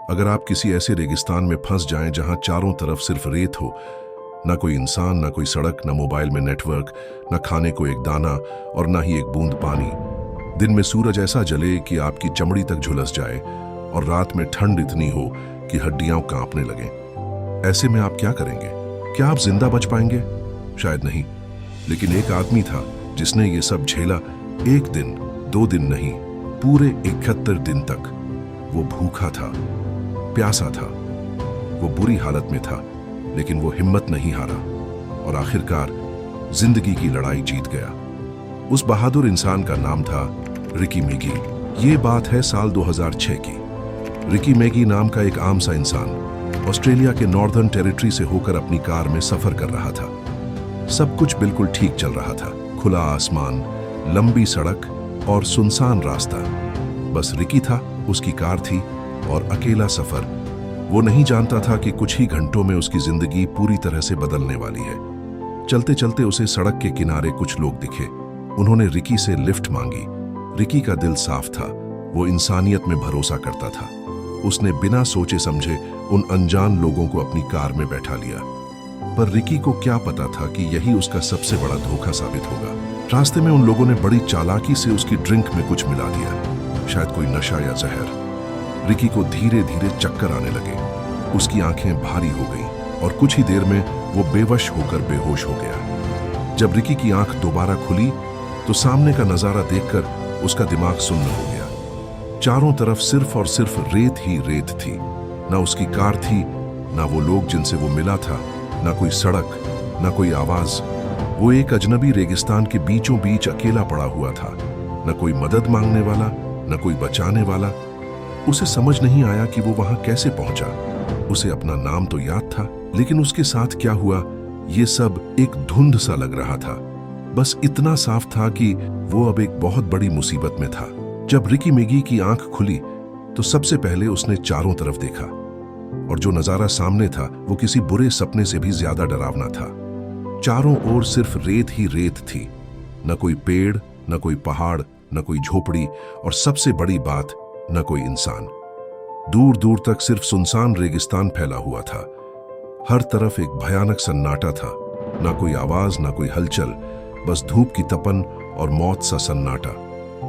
अगर आप किसी ऐसे रेगिस्तान में फंस जाएं जहां चारों तरफ सिर्फ रेत हो, ना कोई इंसान, ना कोई सड़क, ना मोबाइल में नेटवर्क, ना खाने को एक दाना और ना ही एक बूंद पानी। दिन में सूरज ऐसा जले कि आपकी चमड़ी तक झुलस जाए और रात में ठंड इतनी हो कि हड्डियां कांपने लगें। ऐसे में आप क्या करेंगे? क्या आप जिंदा बच पाएंगे? शायद नहीं। लेकिन एक आदमी था जिसने ये सब झेला। एक दिन, 2 दिन नहीं, पूरे 71 दिन तक। वो भूखा था, प्यासा था, वो बुरी हालत में था, लेकिन वो हिम्मत नहीं हारा और आखिरकार जिंदगी की लड़ाई जीत गया। उस बहादुर इंसान का नाम था रिकी मैगी। ये बात है साल 2006 की। रिकी मैगी नाम का एक आम सा इंसान ऑस्ट्रेलिया के नॉर्दर्न टेरिटरी से होकर अपनी कार में सफर कर रहा था। सब कुछ बिल्कुल ठीक चल रहा था। खुला आसमान, लंबी सड़क और सुनसान रास्ता। बस रिकी था, उसकी कार थी और अकेला सफर। वो नहीं जानता था कि कुछ ही घंटों में उसकी जिंदगी पूरी तरह से बदलने वाली है। चलते चलते उसे सड़क के किनारे कुछ लोग दिखे। उन्होंने रिकी से लिफ्ट मांगी। रिकी का दिल साफ था, वो इंसानियत में भरोसा करता था। उसने बिना सोचे समझे उन अनजान लोगों को अपनी कार में बैठा लिया। पर रिकी को क्या पता था कि यही उसका सबसे बड़ा धोखा साबित होगा। रास्ते में उन लोगों ने बड़ी चालाकी से उसकी ड्रिंक में कुछ मिला दिया, शायद कोई नशा या जहर। रिकी को धीरे धीरे चक्कर आने लगे। उसकी आंखें भारी हो गईं और कुछ ही देर में वो बेवश होकर बेहोश हो गया। जब रिकी की आंख दोबारा खुली तो सामने का नजारा देखकर उसका दिमाग सुन्न हो गया। चारों तरफ सिर्फ और सिर्फ रेत ही रेत थी। ना उसकी कार थी, ना वो लोग जिनसे वो मिला था, ना कोई सड़क, ना कोई आवाज। वो एक अजनबी रेगिस्तान के बीचों बीच अकेला पड़ा हुआ था। न कोई मदद मांगने वाला, न कोई बचाने वाला। उसे समझ नहीं आया कि वो वहां कैसे पहुंचा। उसे अपना नाम तो याद था, लेकिन उसके साथ क्या हुआ, ये सब एक धुंध सा लग रहा था। बस इतना साफ था कि वो अब एक बहुत बड़ी मुसीबत में था। जब रिकी मैगी की आंख खुली तो सबसे पहले उसने चारों तरफ देखा और जो नजारा सामने था वो किसी बुरे सपने से भी ज्यादा डरावना था। चारों ओर सिर्फ रेत ही रेत थी। न कोई पेड़, न कोई पहाड़, न कोई झोपड़ी और सबसे बड़ी बात, न कोई इंसान। दूर दूर तक सिर्फ सुनसान रेगिस्तान फैला हुआ था। हर तरफ एक भयानक सन्नाटा था। ना कोई आवाज, ना कोई हलचल, बस धूप की तपन और मौत सा सन्नाटा।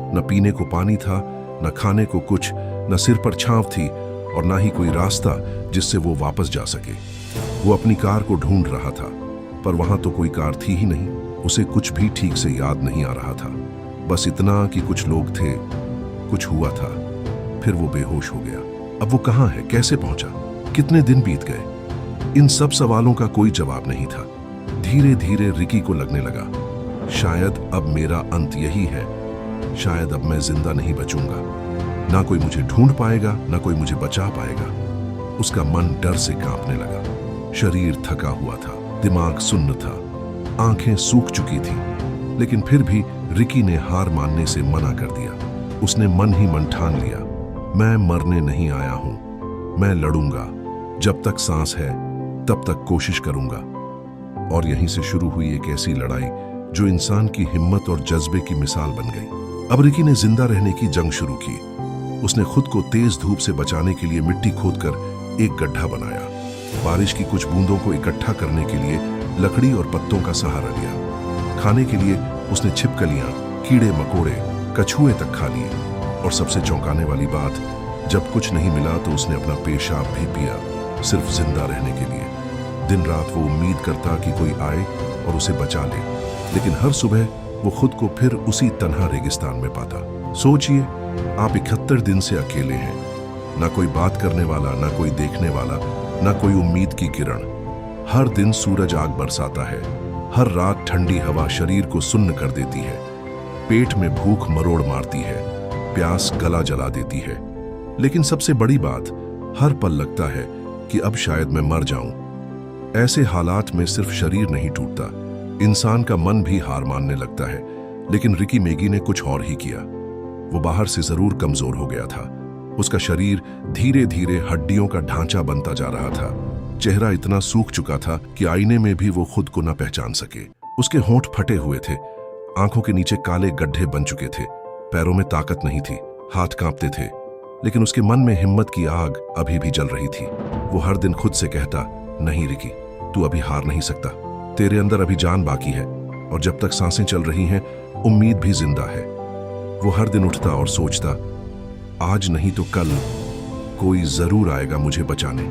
न पीने को पानी था, न खाने को कुछ, न सिर पर छांव थी और ना ही कोई रास्ता जिससे वो वापस जा सके। वो अपनी कार को ढूंढ रहा था, पर वहां तो कोई कार थी ही नहीं। उसे कुछ भी ठीक से याद नहीं आ रहा था। बस इतना कि कुछ लोग थे, कुछ हुआ था, फिर वो बेहोश हो गया। अब वो कहां है, कैसे पहुंचा, कितने दिन बीत गए? इन सब सवालों का कोई जवाब नहीं था। धीरे धीरे रिकी को लगने लगा, शायद अब मेरा अंत यही है। शायद अब मैं जिंदा नहीं बचूंगा। ना कोई मुझे ढूंढ पाएगा, ना कोई मुझे बचा पाएगा। उसका मन डर से कांपने लगा। शरीर थका हुआ था, दिमाग सुन्न था, आंखें सूख चुकी थी। लेकिन फिर भी रिकी ने हार मानने से मना कर दिया। उसने मन ही मन ठान लिया, मैं मरने नहीं आया हूं, मैं लड़ूंगा। जब तक सांस है तब तक कोशिश करूंगा। और यहीं से शुरू हुई एक ऐसी लड़ाई जो इंसान की हिम्मत और जज्बे की मिसाल बन गई। अब रिकी ने जिंदा रहने की जंग शुरू की। उसने खुद को तेज धूप से बचाने के लिए मिट्टी खोदकर एक गड्ढा बनाया। बारिश की कुछ बूंदों को इकट्ठा करने के लिए लकड़ी और पत्तों का सहारा लिया। खाने के लिए उसने छिपकलियां, कीड़े मकोड़े, कछुए तक खा लिए। और सबसे चौंकाने वाली बात, जब कुछ नहीं मिला तो उसने अपना पेशाब भी पिया, सिर्फ जिंदा रहने के लिए। दिन रात वो उम्मीद करता कि कोई आए और उसे बचा ले, लेकिन हर सुबह वो खुद को फिर उसी तन्हा रेगिस्तान में पाता। सोचिए, आप 71 दिन से अकेले हैं। ना कोई बात करने वाला, ना कोई देखने वाला, ना कोई उम्मीद की किरण। हर दिन सूरज आग बरसाता है, हर रात ठंडी हवा शरीर को सुन्न कर देती है, पेट में भूख मरोड़ मारती है, प्यास गला जला देती है। लेकिन सबसे बड़ी बात, हर पल लगता है कि अब शायद मैं मर जाऊं। ऐसे हालात में सिर्फ शरीर नहीं टूटता, इंसान का मन भी हार मानने लगता है। लेकिन रिकी मैगी ने कुछ और ही किया। वो बाहर से जरूर कमजोर हो गया था। उसका शरीर धीरे धीरे हड्डियों का ढांचा बनता जा रहा था। चेहरा इतना सूख चुका था कि आईने में भी वो खुद को न पहचान सके। उसके होंठ फटे हुए थे, आंखों के नीचे काले गड्ढे बन चुके थे, पैरों में ताकत नहीं थी, हाथ कांपते थे। लेकिन उसके मन में हिम्मत की आग अभी भी जल रही थी। वो हर दिन खुद से कहता, नहीं रिकी, तू अभी हार नहीं सकता, तेरे अंदर अभी जान बाकी है और जब तक सांसें चल रही हैं उम्मीद भी जिंदा है। वो हर दिन उठता और सोचता, आज नहीं तो कल कोई जरूर आएगा मुझे बचाने।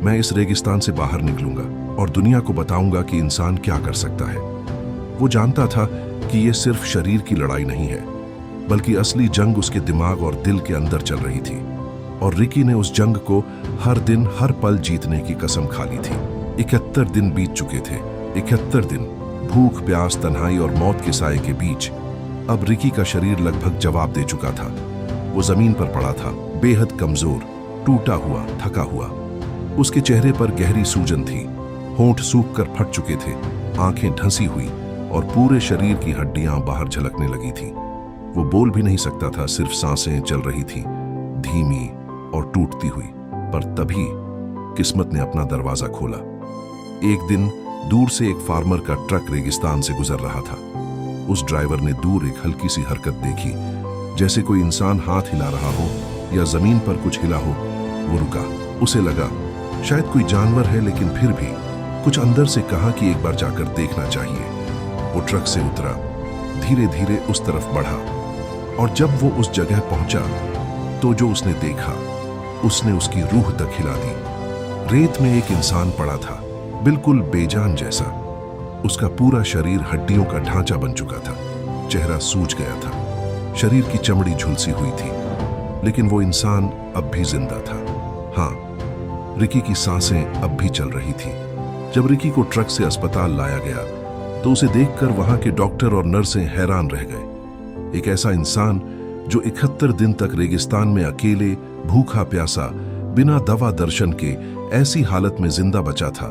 मैं इस रेगिस्तान से बाहर निकलूंगा और दुनिया को बताऊंगा कि इंसान क्या कर सकता है। वो जानता था कि ये सिर्फ शरीर की लड़ाई नहीं है, बल्कि असली जंग उसके दिमाग और दिल के अंदर चल रही थी। और रिकी ने उस जंग को हर दिन हर पल जीतने की कसम खा ली थी। 71 दिन बीत चुके थे। 71 दिन भूख, प्यास, तन्हाई और मौत के साए के बीच। अब रिकी का शरीर लगभग जवाब दे चुका था। वो जमीन पर पड़ा था, बेहद कमजोर, टूटा हुआ, थका हुआ। उसके चेहरे पर गहरी सूजन थी, होंठ सूख कर फट चुके थे, आंखें ढंसी हुई और पूरे शरीर की हड्डियां बाहर झलकने लगी थी। वो बोल भी नहीं सकता था, सिर्फ सांसें चल रही थी, धीमी और टूटती हुई। पर तभी किस्मत ने अपना दरवाजा खोला। एक दिन दूर से एक फार्मर का ट्रक रेगिस्तान से गुजर रहा था। उस ड्राइवर ने दूर एक हल्की सी हरकत देखी, जैसे कोई इंसान हाथ हिला रहा हो या जमीन पर कुछ हिला हो। वो रुका। उसे लगा शायद कोई जानवर है, लेकिन फिर भी कुछ अंदर से कहा कि एक बार जाकर देखना चाहिए। वो ट्रक से उतरा, धीरे धीरे उस तरफ बढ़ा और जब वो उस जगह पहुंचा तो जो उसने देखा उसने उसकी रूह तक हिला दी। रेत में एक इंसान पड़ा था, बिल्कुल बेजान जैसा। उसका पूरा शरीर हड्डियों का ढांचा बन चुका था, चेहरा सूज गया था, शरीर की चमड़ी झुलसी हुई थी, लेकिन वो इंसान अब भी जिंदा था। हाँ, रिकी की सांसें अब भी चल रही थी। जब रिकी को ट्रक से अस्पताल लाया गया तो उसे देखकर वहां के डॉक्टर और नर्सें हैरान रह गए। एक ऐसा इंसान जो 71 दिन तक रेगिस्तान में अकेले, भूखा प्यासा, बिना दवा दर्शन के ऐसी हालत में जिंदा बचा था,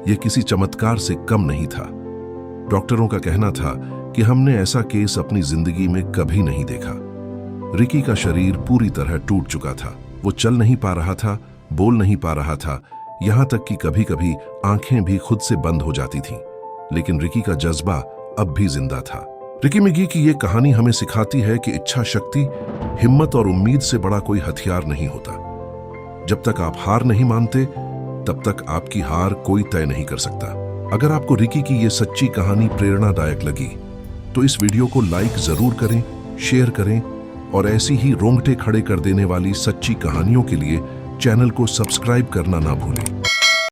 यह किसी चमत्कार से कम नहीं था। डॉक्टरों का कहना था कि हमने ऐसा केस अपनी जिंदगी में कभी नहीं देखा। रिकी का शरीर पूरी तरह टूट चुका था। वो चल नहीं पा रहा था, बोल नहीं पा रहा था, यहां तक कि कभी कभी आंखें भी खुद से बंद हो जाती थीं। लेकिन रिकी का जज्बा अब भी जिंदा था। रिकी मैगी की यह कहानी हमें सिखाती है कि इच्छा शक्ति, हिम्मत और उम्मीद से बड़ा कोई हथियार नहीं होता। जब तक आप हार नहीं मानते, तब तक आपकी हार कोई तय नहीं कर सकता। अगर आपको रिकी की यह सच्ची कहानी प्रेरणादायक लगी तो इस वीडियो को लाइक जरूर करें, शेयर करें और ऐसी ही रोंगटे खड़े कर देने वाली सच्ची कहानियों के लिए चैनल को सब्सक्राइब करना ना भूलें।